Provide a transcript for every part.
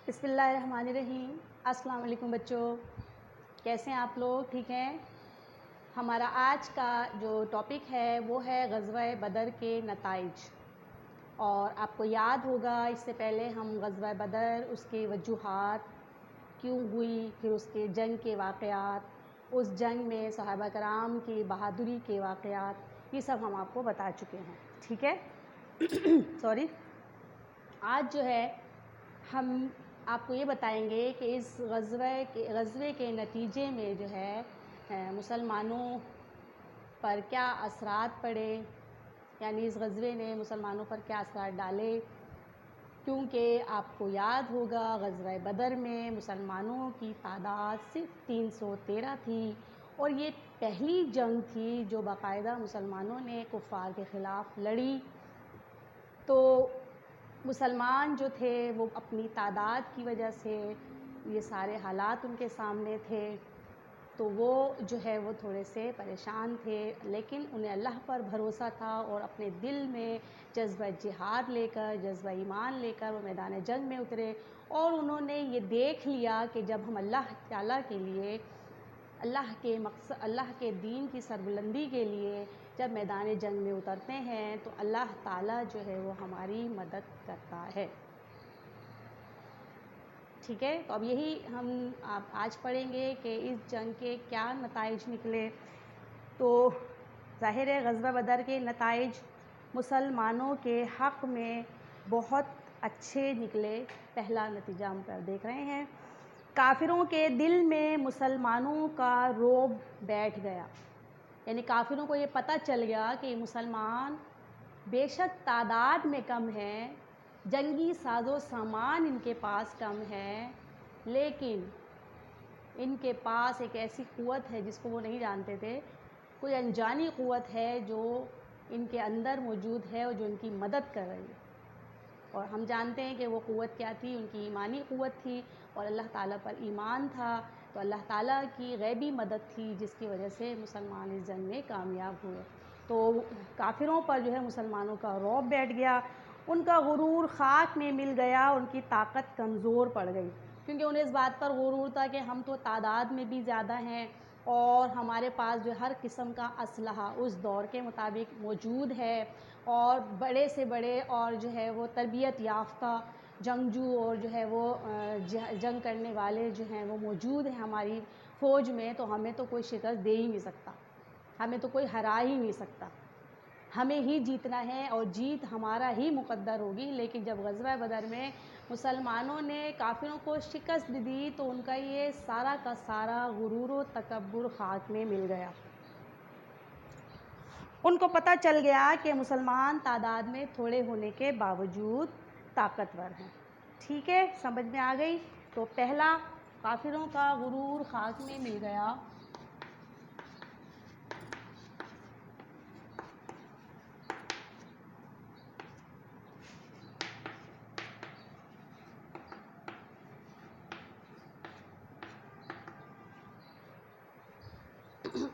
بسم اللہ الرحمن الرحیم۔ السلام علیکم بچوں، کیسے ہیں آپ لوگ؟ ٹھیک ہیں؟ ہمارا آج کا جو ٹاپک ہے وہ ہے غزوہ بدر کے نتائج، اور آپ کو یاد ہوگا اس سے پہلے ہم غزوہ بدر، اس کے وجوہات کیوں ہوئی، پھر اس کے جنگ کے واقعات، اس جنگ میں صحابہ کرام کی بہادری کے واقعات، یہ سب ہم آپ کو بتا چکے ہیں۔ ٹھیک ہے؟ آج جو ہے ہم آپ کو یہ بتائیں گے کہ اس غزوے کے نتیجے میں جو ہے مسلمانوں پر کیا اثرات پڑے، یعنی اس غزوے نے مسلمانوں پر کیا اثرات ڈالے، کیونکہ آپ کو یاد ہوگا غزوہ بدر میں مسلمانوں کی تعداد صرف 313 تھی، اور یہ پہلی جنگ تھی جو باقاعدہ مسلمانوں نے کفار کے خلاف لڑی۔ تو مسلمان جو تھے وہ اپنی تعداد کی وجہ سے، یہ سارے حالات ان کے سامنے تھے، تو وہ جو ہے وہ تھوڑے سے پریشان تھے، لیکن انہیں اللہ پر بھروسہ تھا، اور اپنے دل میں جذبہ جہاد لے کر، جذبہ ایمان لے کر وہ میدان جنگ میں اترے، اور انہوں نے یہ دیکھ لیا کہ جب ہم اللہ تعالیٰ کے لیے، اللہ کے دین کی سربلندی کے لیے جب میدان جنگ میں اترتے ہیں تو اللہ تعالیٰ جو ہے وہ ہماری مدد کرتا ہے۔ ٹھیک ہے؟ تو اب یہی ہم آج پڑھیں گے کہ اس جنگ کے کیا نتائج نکلے۔ تو ظاہر ہے غزوہ بدر کے نتائج مسلمانوں کے حق میں بہت اچھے نکلے۔ پہلا نتیجہ ہم پر دیکھ رہے ہیں، کافروں کے دل میں مسلمانوں کا رعب بیٹھ گیا، یعنی کافروں کو یہ پتہ چل گیا کہ مسلمان بے شک تعداد میں کم ہیں، جنگی ساز و سامان ان کے پاس کم ہے، لیکن ان کے پاس ایک ایسی قوت ہے جس کو وہ نہیں جانتے تھے، کوئی انجانی قوت ہے جو ان کے اندر موجود ہے اور جو ان کی مدد کر رہی ہے۔ اور ہم جانتے ہیں کہ وہ قوت کیا تھی، ان کی ایمانی قوت تھی، اور اللہ تعالیٰ پر ایمان تھا، تو اللہ تعالیٰ کی غیبی مدد تھی جس کی وجہ سے مسلمان اس جنگ میں کامیاب ہوئے۔ تو کافروں پر جو ہے مسلمانوں کا رعب بیٹھ گیا، ان کا غرور خاک میں مل گیا، ان کی طاقت کمزور پڑ گئی، کیونکہ انہیں اس بات پر غرور تھا کہ ہم تو تعداد میں بھی زیادہ ہیں، اور ہمارے پاس جو ہر قسم کا اسلحہ اس دور کے مطابق موجود ہے، اور بڑے سے بڑے اور جو ہے وہ تربیت یافتہ جنگجو اور جو ہے وہ جنگ کرنے والے جو ہیں وہ موجود ہیں ہماری فوج میں، تو ہمیں تو کوئی شکست دے ہی نہیں سکتا، ہمیں تو کوئی ہرا ہی نہیں سکتا، ہمیں ہی جیتنا ہے اور جیت ہمارا ہی مقدر ہوگی۔ لیکن جب غزوہ بدر میں مسلمانوں نے کافروں کو شکست دی تو ان کا یہ سارا کا سارا غرور و تکبر خاک میں مل گیا۔ ان کو پتہ چل گیا کہ مسلمان تعداد میں تھوڑے ہونے کے باوجود طاقتور ہیں۔ ٹھیک ہے؟ سمجھ میں آ گئی؟ تو پہلا، کافروں کا غرور خاک میں مل گیا۔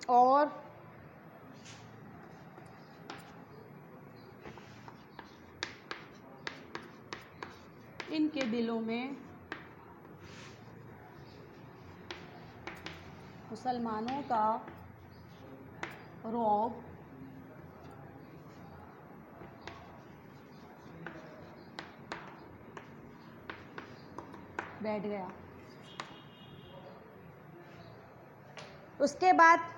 اور ان کے دلوں میں مسلمانوں کا رعب بیٹھ گیا۔ اس کے بعد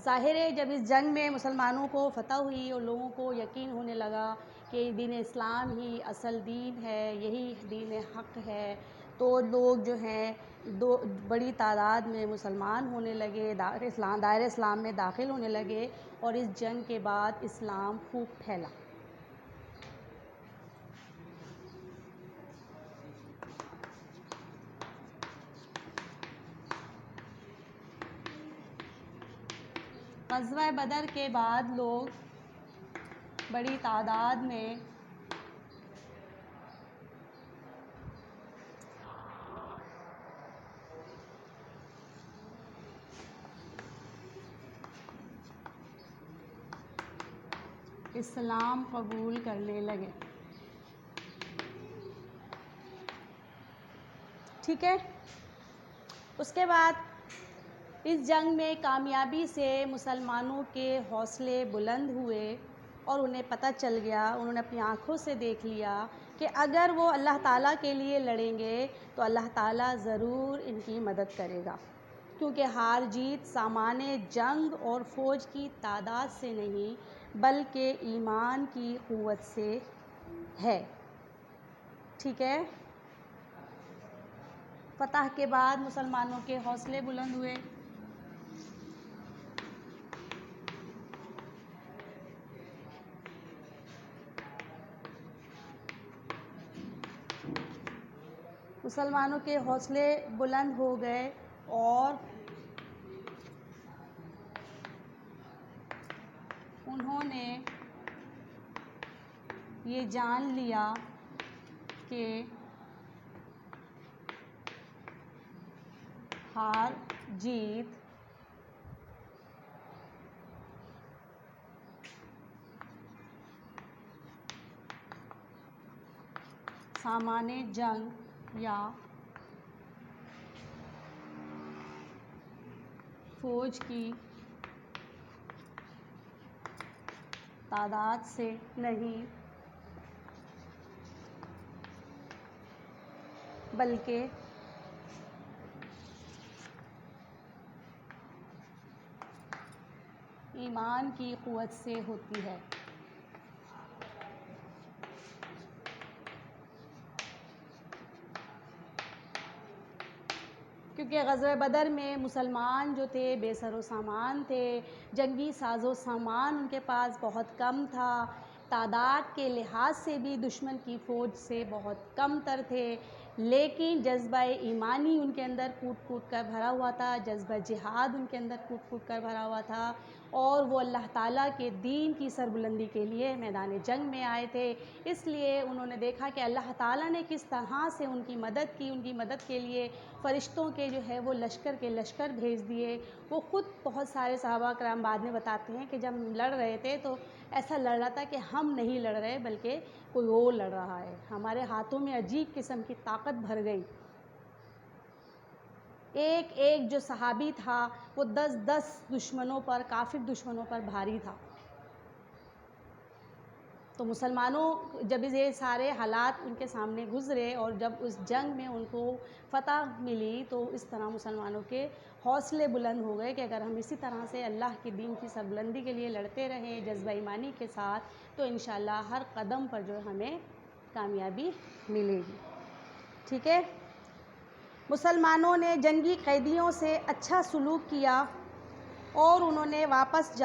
ظاہر ہے جب اس جنگ میں مسلمانوں کو فتح ہوئی اور لوگوں کو یقین ہونے لگا کہ دین اسلام ہی اصل دین ہے، یہی دین حق ہے، تو لوگ جو ہیں بڑی تعداد میں مسلمان ہونے لگے، دائرہ اسلام میں داخل ہونے لگے، اور اس جنگ کے بعد اسلام خوب پھیلا۔ غزوہ بدر کے بعد لوگ بڑی تعداد میں اسلام قبول کرنے لگے۔ ٹھیک ہے. اس کے بعد اس جنگ میں کامیابی سے مسلمانوں کے حوصلے بلند ہوئے اور انہیں پتہ چل گیا، انہوں نے اپنی آنکھوں سے دیکھ لیا کہ اگر وہ اللہ تعالیٰ کے لیے لڑیں گے تو اللہ تعالیٰ ضرور ان کی مدد کرے گا، کیونکہ ہار جیت سامان جنگ اور فوج کی تعداد سے نہیں بلکہ ایمان کی قوت سے ہے. ٹھیک ہے. فتح کے بعد مسلمانوں کے حوصلے بلند ہوئے. مسلمانوں کے حوصلے بلند ہو گئے اور انہوں نے یہ جان لیا کہ ہار جیت سامان جنگ یا فوج کی تعداد سے نہیں بلکہ ایمان کی قوت سے ہوتی ہے. کیونکہ غزوہ بدر میں مسلمان جو تھے بے سر و سامان تھے، جنگی ساز و سامان ان کے پاس بہت کم تھا، تعداد کے لحاظ سے بھی دشمن کی فوج سے بہت کم تر تھے، لیکن جذبہ ایمانی ان کے اندر پھوٹ پھوٹ کر بھرا ہوا تھا، جذبہ جہاد ان کے اندر پھوٹ پھوٹ کر بھرا ہوا تھا، اور وہ اللہ تعالیٰ کے دین کی سربلندی کے لیے میدان جنگ میں آئے تھے. اس لیے انہوں نے دیکھا کہ اللہ تعالیٰ نے کس طرح سے ان کی مدد کی، ان کی مدد کے لیے فرشتوں کے جو ہے وہ لشکر کے لشکر بھیج دیے. وہ خود بہت سارے صحابہ کرام بعد میں بتاتے ہیں کہ جب ہم لڑ رہے تھے تو ایسا لڑ رہا تھا کہ ہم نہیں لڑ رہے بلکہ کوئی اور لڑ رہا ہے، ہمارے ہاتھوں میں عجیب قسم کی طاقت بھر گئی. ایک ایک جو صحابی تھا وہ 10 دشمنوں پر، کافر دشمنوں پر بھاری تھا. تو مسلمانوں جب یہ سارے حالات ان کے سامنے گزرے اور جب اس جنگ میں ان کو فتح ملی تو اس طرح مسلمانوں کے حوصلے بلند ہو گئے کہ اگر ہم اسی طرح سے اللہ کے دین کی سربلندی کے لیے لڑتے رہیں جذبہ ایمانی کے ساتھ تو انشاءاللہ ہر قدم پر جو ہمیں کامیابی ملے گی. ٹھیک ہے. مسلمانوں نے جنگی قیدیوں سے اچھا سلوک کیا اور انہوں نے واپس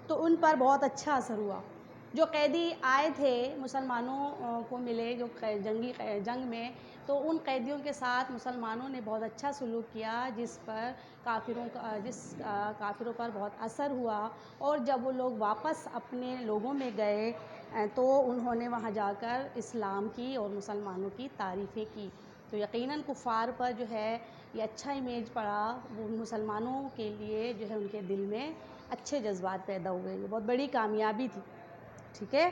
تو ان پر بہت اچھا اثر ہوا. جو قیدی آئے تھے مسلمانوں کو ملے جو جنگ میں، تو ان قیدیوں کے ساتھ مسلمانوں نے بہت اچھا سلوک کیا جس کافروں پر بہت اثر ہوا. اور جب وہ لوگ واپس اپنے لوگوں میں گئے تو انہوں نے وہاں جا کر اسلام کی اور مسلمانوں کی تعریفیں کی. تو یقیناً کفار پر جو ہے یہ اچھا امیج پڑا، وہ مسلمانوں کے لیے جو ہے ان کے دل میں اچھے جذبات پیدا ہوئے. یہ بہت بڑی کامیابی تھی. ٹھیک ہے.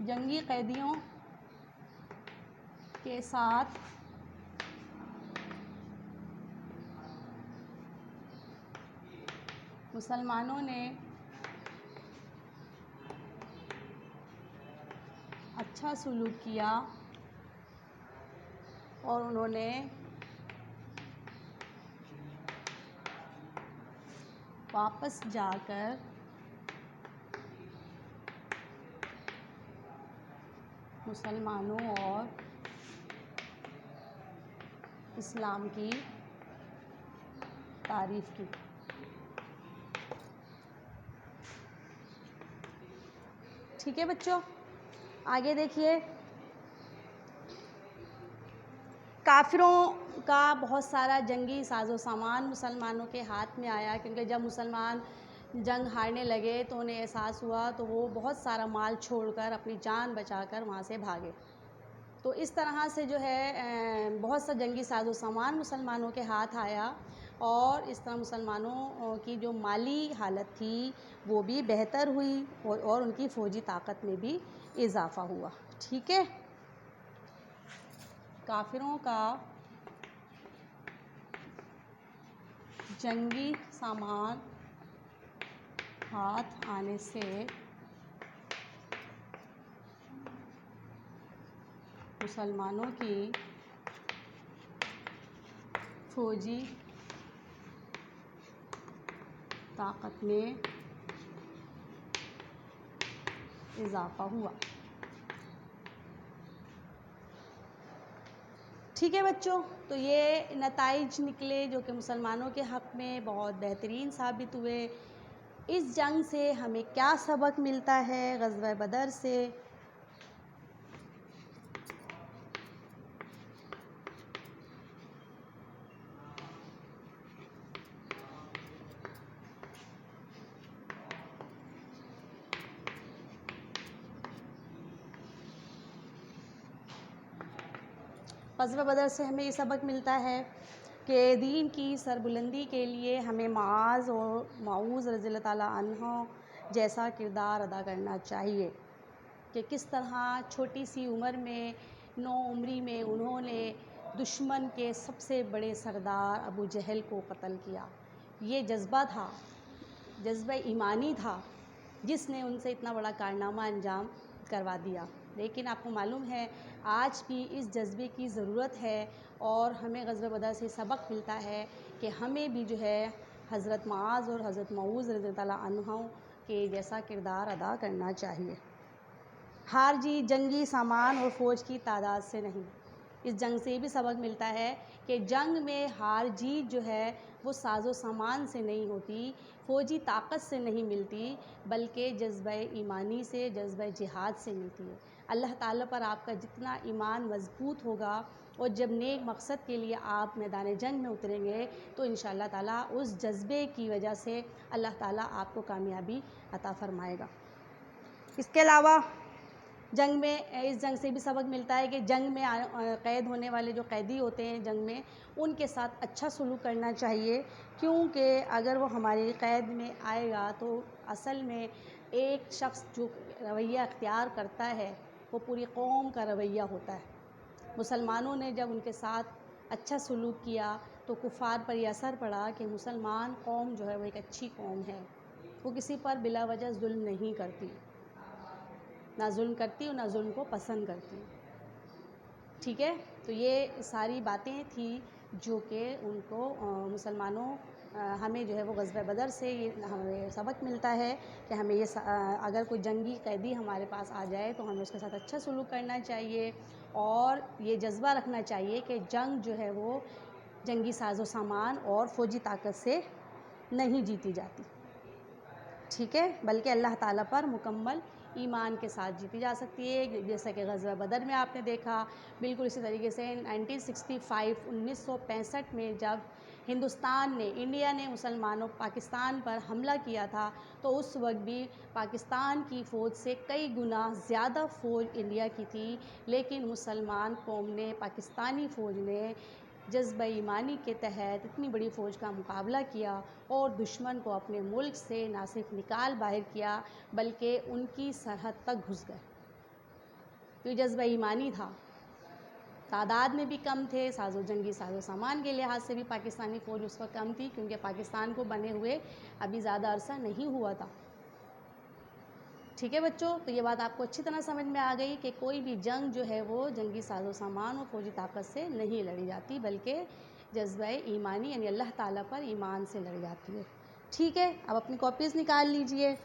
جنگی قیدیوں کے ساتھ مسلمانوں نے اچھا سلوک کیا اور انہوں نے واپس جا کر مسلمانوں اور اسلام کی تعریف کی. ٹھیک ہے بچوں. آگے دیکھیے. کافروں کا بہت سارا جنگی ساز و سامان مسلمانوں کے ہاتھ میں آیا، کیونکہ جب مسلمان جنگ ہارنے لگے تو انہیں احساس ہوا تو وہ بہت سارا مال چھوڑ کر اپنی جان بچا کر وہاں سے بھاگے. تو اس طرح سے جو ہے بہت سا جنگی ساز و سامان مسلمانوں کے ہاتھ آیا اور اس طرح مسلمانوں کی جو مالی حالت تھی وہ بھی بہتر ہوئی اور ان کی فوجی طاقت میں بھی اضافہ ہوا. ٹھیک ہے. کافروں کا جنگی سامان ہاتھ آنے سے مسلمانوں کی فوجی طاقت میں اضافہ ہوا. ٹھیک ہے بچوں، تو یہ نتائج نکلے جو کہ مسلمانوں کے حق میں بہت بہترین ثابت ہوئے. اس جنگ سے ہمیں کیا سبق ملتا ہے غزوہ بدر سے؟ غزوہ بدر سے ہمیں یہ سبق ملتا ہے کہ دین کی سربلندی کے لیے ہمیں معاذ رضی اللہ تعالیٰ عنہ جیسا کردار ادا کرنا چاہیے کہ کس طرح چھوٹی سی عمر میں 9 عمری میں انہوں نے دشمن کے سب سے بڑے سردار ابو جہل کو قتل کیا. یہ جذبہ تھا، جذبہ ایمانی تھا جس نے ان سے اتنا بڑا کارنامہ انجام کروا دیا. لیکن آپ کو معلوم ہے آج بھی اس جذبے کی ضرورت ہے اور ہمیں غزوہ بدر سے سبق ملتا ہے کہ ہمیں بھی جو ہے حضرت معاذ اور حضرت معوذ رضی اللہ عنہ کے جیسا کردار ادا کرنا چاہیے. ہار جیت جنگی سامان اور فوج کی تعداد سے نہیں. اس جنگ سے یہ بھی سبق ملتا ہے کہ جنگ میں ہار جیت جو ہے وہ ساز و سامان سے نہیں ہوتی، فوجی طاقت سے نہیں ملتی، بلکہ جذبہ ایمانی سے، جذبہ جہاد سے ملتی ہے. اللہ تعالیٰ پر آپ کا جتنا ایمان مضبوط ہوگا اور جب نیک مقصد کے لیے آپ میدان جنگ میں اتریں گے تو انشاءاللہ تعالیٰ اس جذبے کی وجہ سے اللہ تعالیٰ آپ کو کامیابی عطا فرمائے گا. اس کے علاوہ اس جنگ سے بھی سبق ملتا ہے کہ جنگ میں قید ہونے والے جو قیدی ہوتے ہیں جنگ میں ان کے ساتھ اچھا سلوک کرنا چاہیے، کیونکہ اگر وہ ہماری قید میں آئے گا تو اصل میں ایک شخص جو رویہ اختیار کرتا ہے وہ پوری قوم کا رویہ ہوتا ہے. مسلمانوں نے جب ان کے ساتھ اچھا سلوک کیا تو کفار پر یہ اثر پڑا کہ مسلمان قوم جو ہے وہ ایک اچھی قوم ہے، وہ کسی پر بلا وجہ ظلم نہیں کرتی، نہ ظلم کرتی اور نہ ظلم کو پسند کرتی. ٹھیک ہے. تو یہ ساری باتیں تھیں جو کہ ان کو مسلمانوں ہمیں جو ہے وہ غزوہ بدر سے یہ ہمیں سبق ملتا ہے کہ ہمیں یہ اگر کوئی جنگی قیدی ہمارے پاس آ جائے تو ہمیں اس کے ساتھ اچھا سلوک کرنا چاہیے اور یہ جذبہ رکھنا چاہیے کہ جنگ جو ہے وہ جنگی ساز و سامان اور فوجی طاقت سے نہیں جیتی جاتی. ٹھیک ہے، بلکہ اللہ تعالیٰ پر مکمل ایمان کے ساتھ جیتی جا سکتی ہے. جیسا کہ غزوہ بدر میں آپ نے دیکھا، بالکل اسی طریقے سے 1965 میں جب انڈیا نے پاکستان پر حملہ کیا تھا تو اس وقت بھی پاکستان کی فوج سے کئی گنا زیادہ فوج انڈیا کی تھی، لیکن مسلمان قوم نے، پاکستانی فوج نے جذبہ ایمانی کے تحت اتنی بڑی فوج کا مقابلہ کیا اور دشمن کو اپنے ملک سے نہ صرف نکال باہر کیا بلکہ ان کی سرحد تک گھس گئے. تو یہ جذبہ ایمانی تھا. تعداد میں بھی کم تھے، جنگی ساز و سامان کے لحاظ سے بھی پاکستانی فوج اس وقت کم تھی کیونکہ پاکستان کو بنے ہوئے ابھی زیادہ عرصہ نہیں ہوا تھا. ٹھیک ہے بچوں، تو یہ بات آپ کو اچھی طرح سمجھ میں آ گئی کہ کوئی بھی جنگ جو ہے وہ جنگی ساز و سامان اور فوجی طاقت سے نہیں لڑی جاتی بلکہ جذبہ ایمانی یعنی اللہ تعالیٰ پر ایمان سے لڑی جاتی ہے. ٹھیک ہے، اب اپنی کاپیز نکال لیجئے.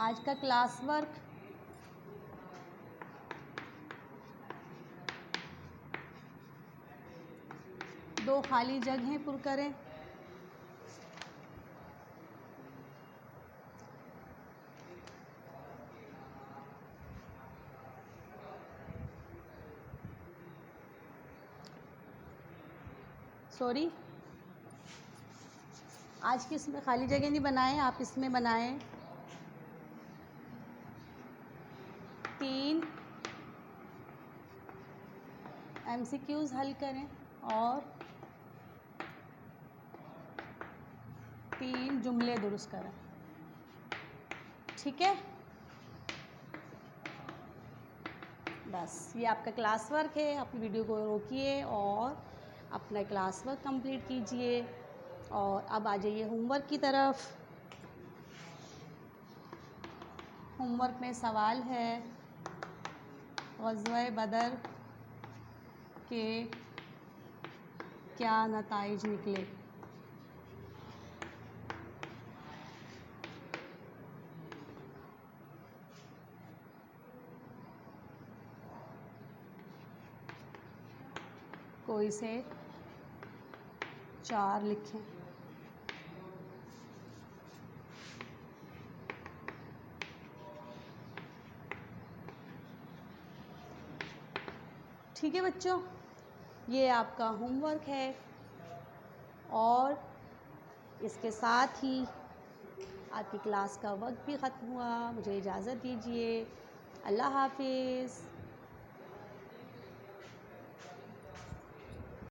آج کا کلاس ورک دو خالی جگہیں پر کریں. اسٹوری. آج کی اس میں خالی جگہ نہیں بنائیں، آپ اس میں بنائیں 3 MCQs حل کریں اور 3 جملے درست کریں. ٹھیک ہے، بس یہ آپ کا کلاس ورک ہے. اپنی ویڈیو کو روکیے اور اپنا کلاس ورک کمپلیٹ کیجئے. اور اب آ جائیے ہوم ورک کی طرف. ہوم ورک میں سوال ہے غزوہ بدر کے کیا نتائج نکلے؟ کوئی سے 4 لکھیں. ٹھیک ہے بچوں، یہ آپ کا ہوم ورک ہے اور اس کے ساتھ ہی آپ کی کلاس کا وقت بھی ختم ہوا. مجھے اجازت دیجیے. اللہ حافظ.